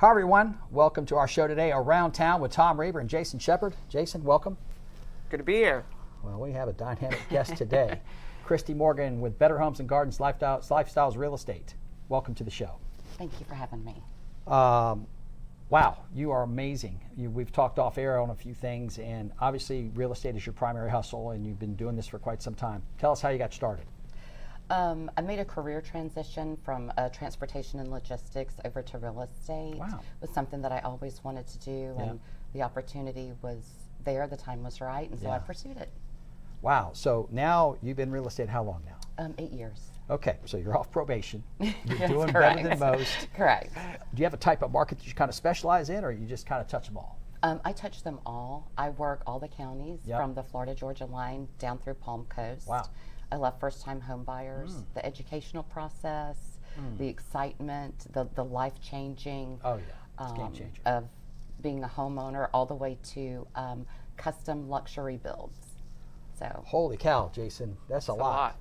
Hi everyone, welcome to our show today, Around Town with Tom Reber and Jason Shepard. Jason, welcome. Good to be here. Well, we have a dynamic guest today, Christie Morgan with Better Homes and Gardens Lifestyles Real Estate. Welcome to the show. Thank you for having me. Wow, you are amazing. We've talked off air on a few things, and obviously real estate is your primary hustle, and you've been doing this for quite some time. Tell us how you got started. I made a career transition from transportation and logistics over to real estate. Wow. It was something that I always wanted to do, and the opportunity was there, the time was right, and so I pursued it. Wow, so now you've been in real estate how long now? 8 years. Okay, so you're off probation. You're doing correct. better than most. Correct. Do you have a type of market that you kind of specialize in, or you just kind of touch them all? I touch them all. I work all the counties from the Florida-Georgia line down through Palm Coast. Wow. I love first-time home buyers, the educational process, the excitement, the life-changing It's game changer. of being a homeowner, all the way to custom luxury builds. So Holy cow, Jason, that's a lot.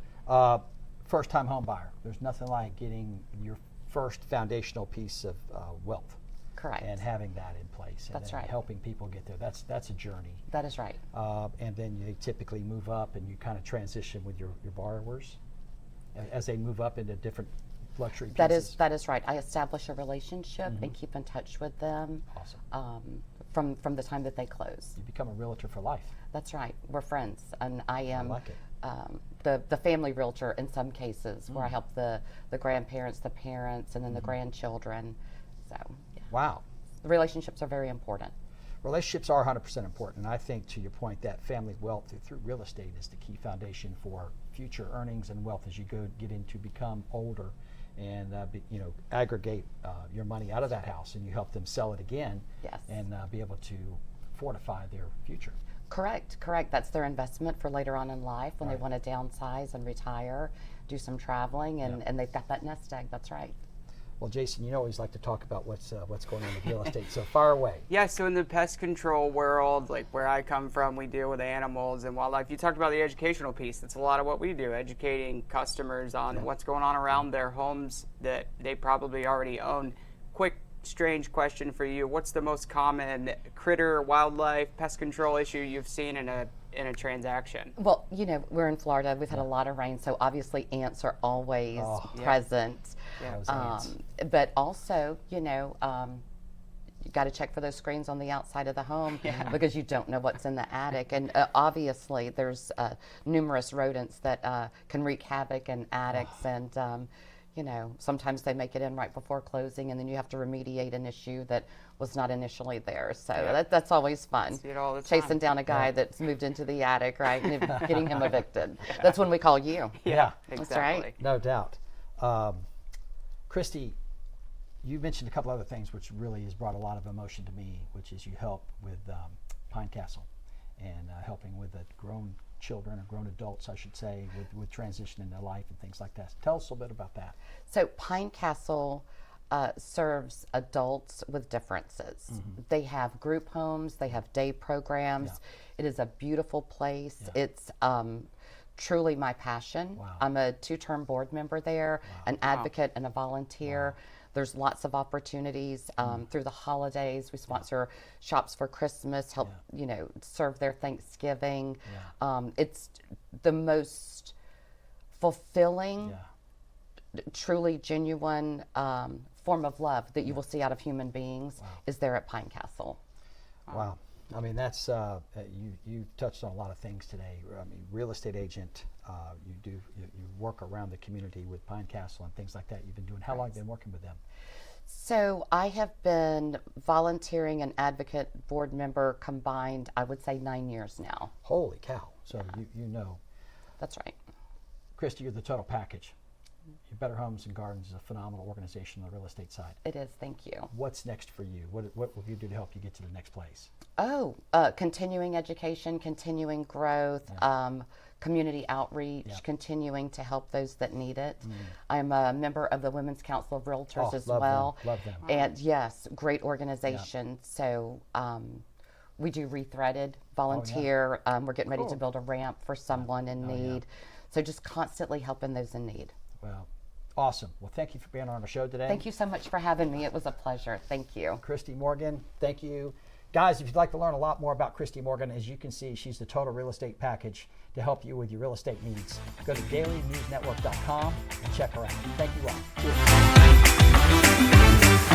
First-time home buyer. There's nothing like getting your first foundational piece of wealth. correct. And having that in place. And That's then right. helping people get there. That's a journey. That is right. And then they typically move up, and you kind of transition with your borrowers as they move up into different luxury pieces. That is right. I establish a relationship and keep in touch with them. Awesome. From the time that they close. You become a realtor for life. That's right. We're friends, and I am like it. The family realtor in some cases, where I help the grandparents, the parents, and then the grandchildren. So yeah. Wow. The relationships are very important. Relationships are 100% important, and I think, to your point, that family wealth through real estate is the key foundation for future earnings and wealth as you get into become older, and aggregate your money out of that house, and you help them sell it again. Yes. And be able to fortify their future. Correct. That's their investment for later on in life when they want to downsize and retire, do some traveling, and they've got that nest egg. That's right. Well, Jason, you always like to talk about what's going on with real estate, so far away. Yeah, so in the pest control world, like where I come from, we deal with animals and wildlife. You talked about the educational piece. That's a lot of what we do, educating customers on what's going on around their homes that they probably already own. Quick, strange question for you. What's the most common critter, wildlife, pest control issue you've seen in a transaction? Well, we're in Florida. We've had a lot of rain, so obviously ants are always present. Yeah. But also, you got to check for those screens on the outside of the home because you don't know what's in the attic. And obviously, there's numerous rodents that can wreak havoc in attics, and sometimes they make it in right before closing, and then you have to remediate an issue that was not initially there. So that's always fun. See it all the time. Chasing down a guy that's moved into the attic, right, and getting him evicted. That's when we call you. Yeah, Exactly. That's right. no doubt. Christie, you mentioned a couple other things which really has brought a lot of emotion to me, which is you help with Pine Castle and helping with the grown children or grown adults, I should say, with transition into life and things like that. Tell us a little bit about that. So Pine Castle serves adults with differences. They have group homes, they have day programs. It is a beautiful place. It's truly my passion. Wow. I'm a 2-term board member there, an advocate and a volunteer. There's lots of opportunities through the holidays. We sponsor shops for Christmas, help serve their Thanksgiving. It's the most fulfilling, truly genuine form of love that you will see out of human beings is there at Pine Castle. Wow. I mean, that's you touched on a lot of things today. I mean, real estate agent, you work around the community with Pine Castle and things like that. You've been doing. How long have you been working with them? So I have been volunteering and advocate board member combined, I would say 9 years now. Holy cow! So you know. That's right. Christie, you're the total package. Your Better Homes and Gardens is a phenomenal organization on the real estate side. It is. Thank you. What's next for you? What will you do to help you get to the next place? Continuing education, continuing growth, community outreach, continuing to help those that need it. I'm a member of the Women's Council of Realtors as well. Love them. And yes, great organization. So we do rethreaded, volunteer. We're getting ready to build a ramp for someone in need. So just constantly helping those in need. Well, Awesome. Well, thank you for being on our show today. Thank you so much for having me. It was a pleasure. Thank you. Christie Morgan, thank you. Guys, if you'd like to learn a lot more about Christie Morgan, as you can see, she's the total real estate package to help you with your real estate needs. Go to dailynewsnetwork.com and check her out. Thank you all. Cheers.